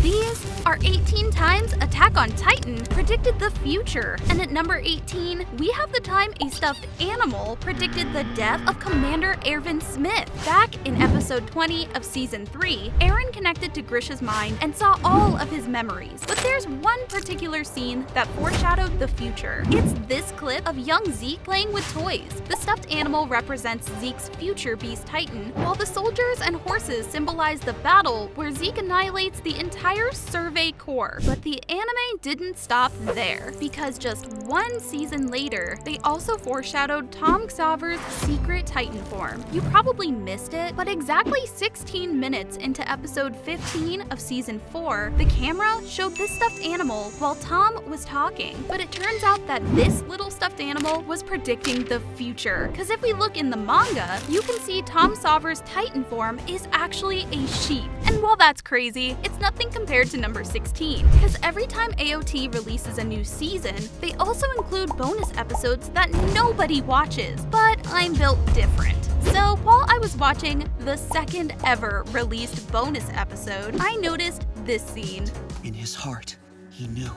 These are 18 times Attack on Titan predicted the future. And at number 18, we have the time a stuffed animal predicted the death of Commander Erwin Smith. Back in episode 20 of season 3, Eren connected to Grisha's mind and saw all of his memories. But there's one particular scene that foreshadowed the future. It's this clip of young Zeke playing with toys. The stuffed animal represents Zeke's future beast Titan, while the soldiers and horses symbolize the battle where Zeke annihilates the entire Survey Corps. But the anime didn't stop there, because just one season later, they also foreshadowed Tom Xaver's secret Titan form. You probably missed it, but exactly 16 minutes into episode 15 of season 4, the camera showed this stuffed animal while Tom was talking. But it turns out that this little stuffed animal was predicting the future. Because if we look in the manga, you can see Tom Xaver's Titan form is actually a sheep. And while that's crazy, it's nothing compared to number 16. Because every time AOT releases a new season, they also include bonus episodes that nobody watches. But I'm built different. So while I was watching the second ever released bonus episode, I noticed this scene. In his heart, he knew.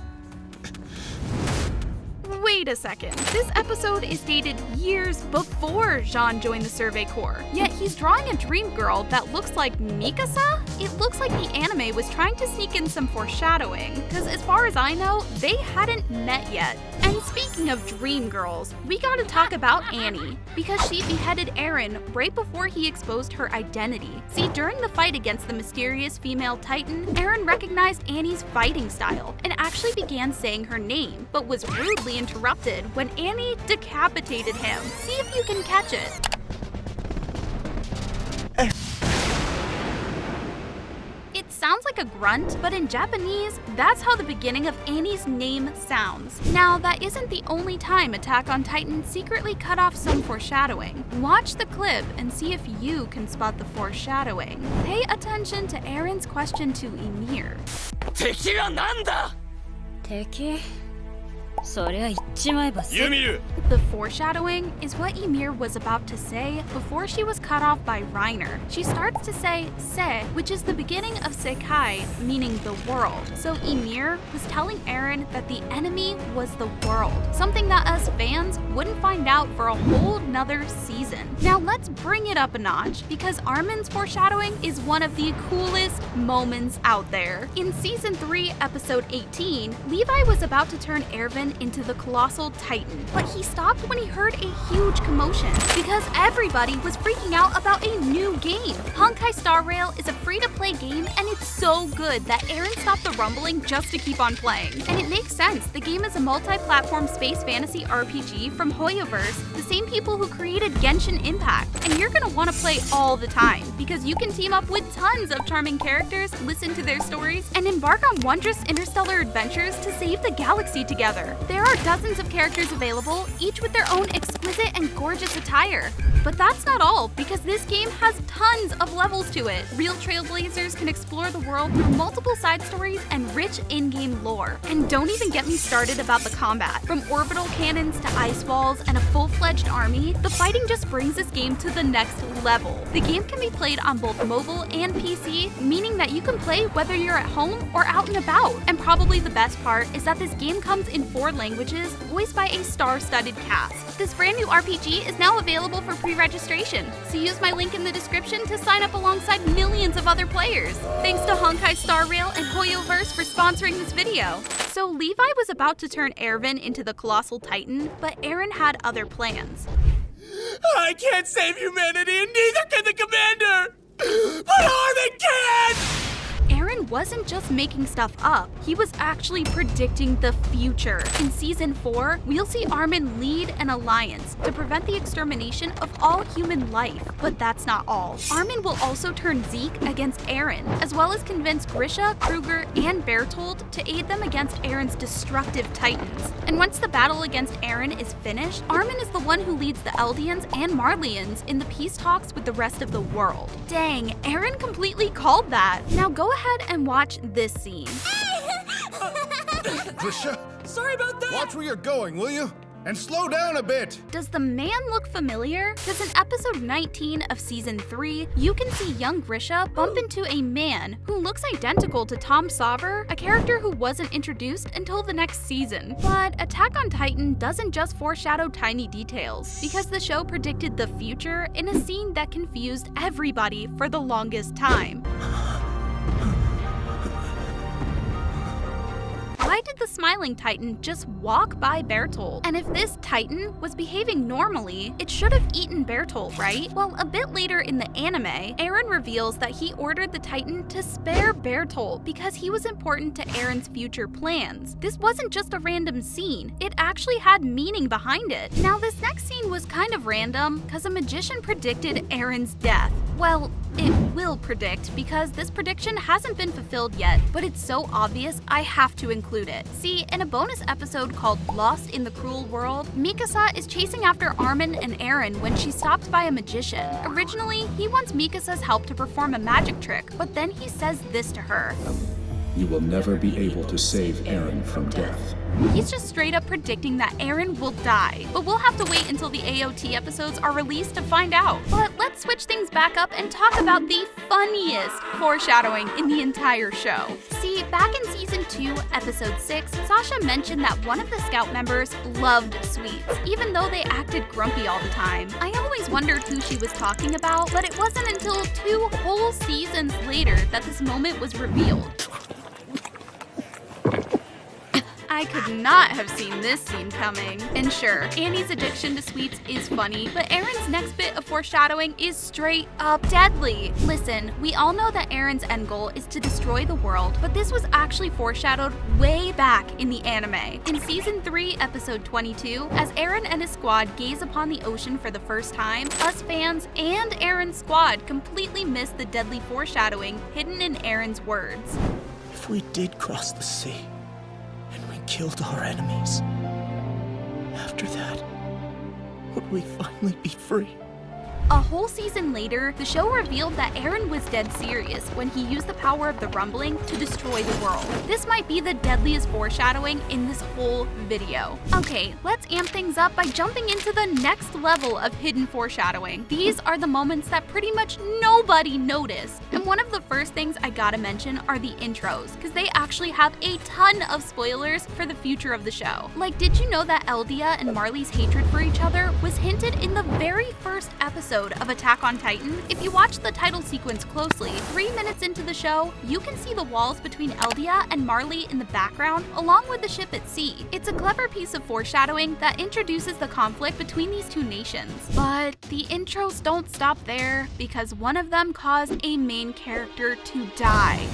Wait a second. This episode is dated years before Jean joined the Survey Corps, yet he's drawing a dream girl that looks like Mikasa? It looks like the anime was trying to sneak in some foreshadowing, because as far as I know, they hadn't met yet. And speaking of dream girls, we gotta talk about Annie, because she beheaded Eren right before he exposed her identity. See, during the fight against the mysterious female Titan, Eren recognized Annie's fighting style and actually began saying her name, but was rudely interrupted when Annie decapitated him. See if you can catch it. It sounds like a grunt, but in Japanese, that's how the beginning of Annie's name sounds. Now, that isn't the only time Attack on Titan secretly cut off some foreshadowing. Watch the clip and see if you can spot the foreshadowing. Pay attention to Eren's question to Ymir. 敵はなんだ? 敵? そりゃ言っちまえばユミル! The foreshadowing is what Ymir was about to say before she was cut off by Reiner. She starts to say se, which is the beginning of sekai, meaning the world. So Ymir was telling Eren that the enemy was the world, something that us fans wouldn't find out for a whole nother season. Now let's bring it up a notch, because Armin's foreshadowing is one of the coolest moments out there. In season 3, episode 18, Levi was about to turn Erwin into the colossal Titan, but he stopped when he heard a huge commotion because everybody was freaking out about a new game. Honkai Star Rail is a free-to-play game, and it's so good that Eren stopped the rumbling just to keep on playing. And it makes sense. The game is a multi-platform space fantasy RPG from Hoyoverse, the same people who created Genshin Impact, and you're gonna want to play all the time because you can team up with tons of charming characters, listen to their stories, and embark on wondrous interstellar adventures to save the galaxy together. There are dozens of characters available, each with their own exquisite and gorgeous attire. But that's not all, because this game has tons of levels to it. Real trailblazers can explore the world through multiple side stories and rich in-game lore. And don't even get me started about the combat. From orbital cannons to ice walls and a full-fledged army, the fighting just brings this game to the next level. The game can be played on both mobile and PC, meaning that you can play whether you're at home or out and about. And probably the best part is that this game comes in 4 languages, voiced by a star-studded cast. This brand new RPG is now available for pre-registration, so use my link in the description to sign up alongside millions of other players. Thanks to Honkai Star Rail and Hoyoverse for sponsoring this video. So Levi was about to turn Erwin into the colossal Titan, but Eren had other plans. I can't save humanity, and neither can the commander! But Armin can! Eren wasn't just making stuff up, he was actually predicting the future. In season 4, we'll see Armin lead an alliance to prevent the extermination of all human life. But that's not all. Armin will also turn Zeke against Eren, as well as convince Grisha, Kruger, and Bertold to aid them against Eren's destructive titans. And once the battle against Eren is finished, Armin is the one who leads the Eldians and Marleyans in the peace talks with the rest of the world. Dang, Eren completely called that. Now go ahead and watch this scene. Grisha? Sorry about that! Watch where you're going, will you? And slow down a bit! Does the man look familiar? Because in episode 19 of season 3, you can see young Grisha bump into a man who looks identical to Tom Sauver, a character who wasn't introduced until the next season. But Attack on Titan doesn't just foreshadow tiny details, because the show predicted the future in a scene that confused everybody for the longest time. Why did the smiling Titan just walk by Bertolt? And if this Titan was behaving normally, it should have eaten Bertolt, right? Well, a bit later in the anime, Eren reveals that he ordered the Titan to spare Bertolt because he was important to Eren's future plans. This wasn't just a random scene, it actually had meaning behind it. Now, this next scene was kind of random because a magician predicted Eren's death. Well, it will predict because this prediction hasn't been fulfilled yet, but it's so obvious I have to include it. See, in a bonus episode called Lost in the Cruel World, Mikasa is chasing after Armin and Eren when she stops by a magician. Originally, he wants Mikasa's help to perform a magic trick, but then he says this to her. You will never be able to save Eren from death. He's just straight up predicting that Eren will die. But we'll have to wait until the AOT episodes are released to find out. But let's switch things back up and talk about the funniest foreshadowing in the entire show. See, back in season 2, episode 6, Sasha mentioned that one of the scout members loved sweets, even though they acted grumpy all the time. I always wondered who she was talking about, but it wasn't until 2 whole seasons later that this moment was revealed. I could not have seen this scene coming. And sure, Annie's addiction to sweets is funny, but Eren's next bit of foreshadowing is straight up deadly. Listen, we all know that Eren's end goal is to destroy the world, but this was actually foreshadowed way back in the anime. In season 3, episode 22, as Eren and his squad gaze upon the ocean for the first time, us fans and Eren's squad completely miss the deadly foreshadowing hidden in Eren's words. If we did cross the sea, and we killed our enemies, after that, would we finally be free? A whole season later, the show revealed that Eren was dead serious when he used the power of the rumbling to destroy the world. This might be the deadliest foreshadowing in this whole video. Okay, let's amp things up by jumping into the next level of hidden foreshadowing. These are the moments that pretty much nobody noticed. And one of the first things I gotta mention are the intros, because they actually have a ton of spoilers for the future of the show. Like, did you know that Eldia and Marley's hatred for each other was hinted in the very first episode of Attack on Titan? If you watch the title sequence closely, 3 minutes into the show, you can see the walls between Eldia and Marley in the background, along with the ship at sea. It's a clever piece of foreshadowing that introduces the conflict between these two nations. But the intros don't stop there, because one of them caused a main character to die.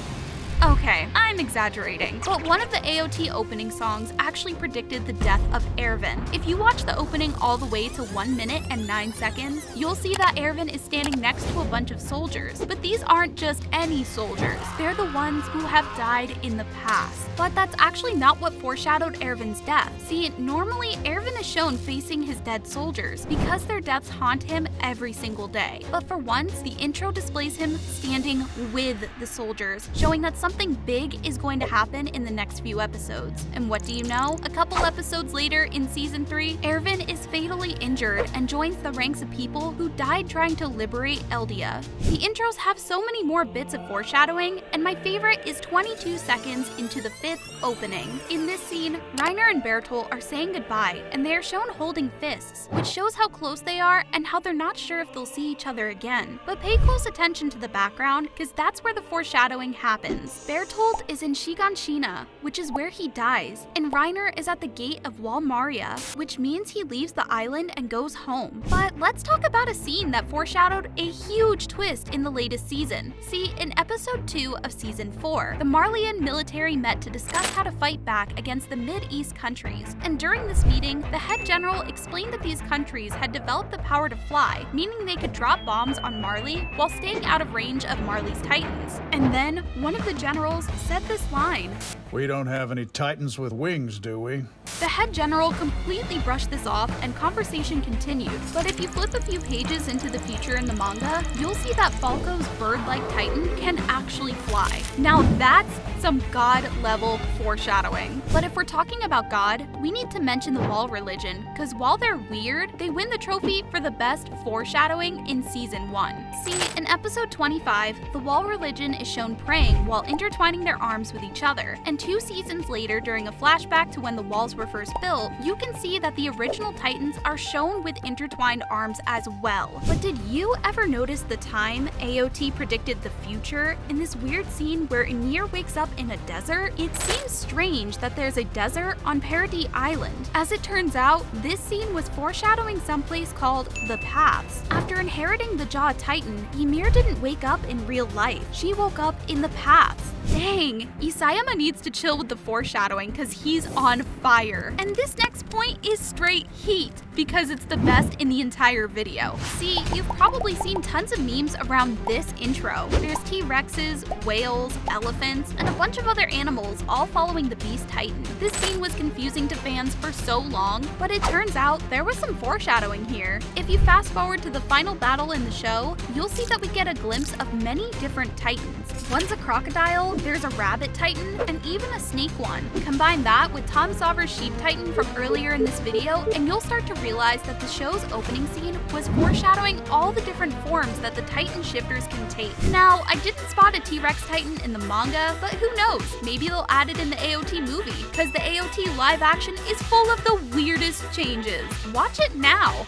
Okay, I'm exaggerating, but one of the AOT opening songs actually predicted the death of Erwin. If you watch the opening all the way to 1 minute and 9 seconds, you'll see that Erwin is standing next to a bunch of soldiers. But these aren't just any soldiers, they're the ones who have died in the past. But that's actually not what foreshadowed Erwin's death. See, normally Erwin is shown facing his dead soldiers because their deaths haunt him every single day. But for once, the intro displays him standing with the soldiers, showing that something big is going to happen in the next few episodes. And what do you know? A couple episodes later in season 3, Erwin is fatally injured and joins the ranks of people who died trying to liberate Eldia. The intros have so many more bits of foreshadowing, and my favorite is 22 seconds into the 5th opening. In this scene, Reiner and Bertolt are saying goodbye, and they are shown holding fists, which shows how close they are and how they're not sure if they'll see each other again. But pay close attention to the background, because that's where the foreshadowing happens. Bertolt is in Shiganshina, which is where he dies, and Reiner is at the gate of Wall Maria, which means he leaves the island and goes home. But let's talk about a scene that foreshadowed a huge twist in the latest season. See, in episode 2 of season 4, the Marleyan military met to discuss how to fight back against the Mid-East countries, and during this meeting, the head general explained that these countries had developed the power to fly, meaning they could drop bombs on Marley while staying out of range of Marley's titans. And then, one of the generals said this line. We don't have any titans with wings, do we? The head general completely brushed this off and conversation continued, but if you flip a few pages into the future in the manga, you'll see that Falco's bird-like titan can actually fly. Now that's some god-level foreshadowing. But if we're talking about god, we need to mention the Wall religion, because while they're weird, they win the trophy for the best foreshadowing in Season 1. See, in episode 25, the Wall religion is shown praying while intertwining their arms with each other, and 2 seasons later, during a flashback to when the walls were first built, you can see that the original titans are shown with intertwined arms as well. But did you ever notice the time AOT predicted the future in this weird scene where Ymir wakes up in a desert? It seems strange that there's a desert on Paradis Island. As it turns out, this scene was foreshadowing someplace called the Paths. After inheriting the Jaw Titan, Ymir didn't wake up in real life. She woke up in the Paths. Dang, Isayama needs to chill with the foreshadowing because he's on fire. And this next point is straight heat because it's the best in the entire video. See, you've probably seen tons of memes around this intro. There's T-Rexes, whales, elephants, and a bunch of other animals all following the Beast Titan. This scene was confusing to fans for so long, but it turns out there was some foreshadowing here. If you fast forward to the final battle in the show, you'll see that we get a glimpse of many different titans. One's a crocodile, there's a rabbit titan, and even a snake one. Combine that with Tom Sauver's sheep titan from earlier in this video, and you'll start to realize that the show's opening scene was foreshadowing all the different forms that the titan shifters can take. Now, I didn't spot a T-Rex titan in the manga, but who knows? Maybe they'll add it in the AOT movie, because the AOT live action is full of the weirdest changes. Watch it now!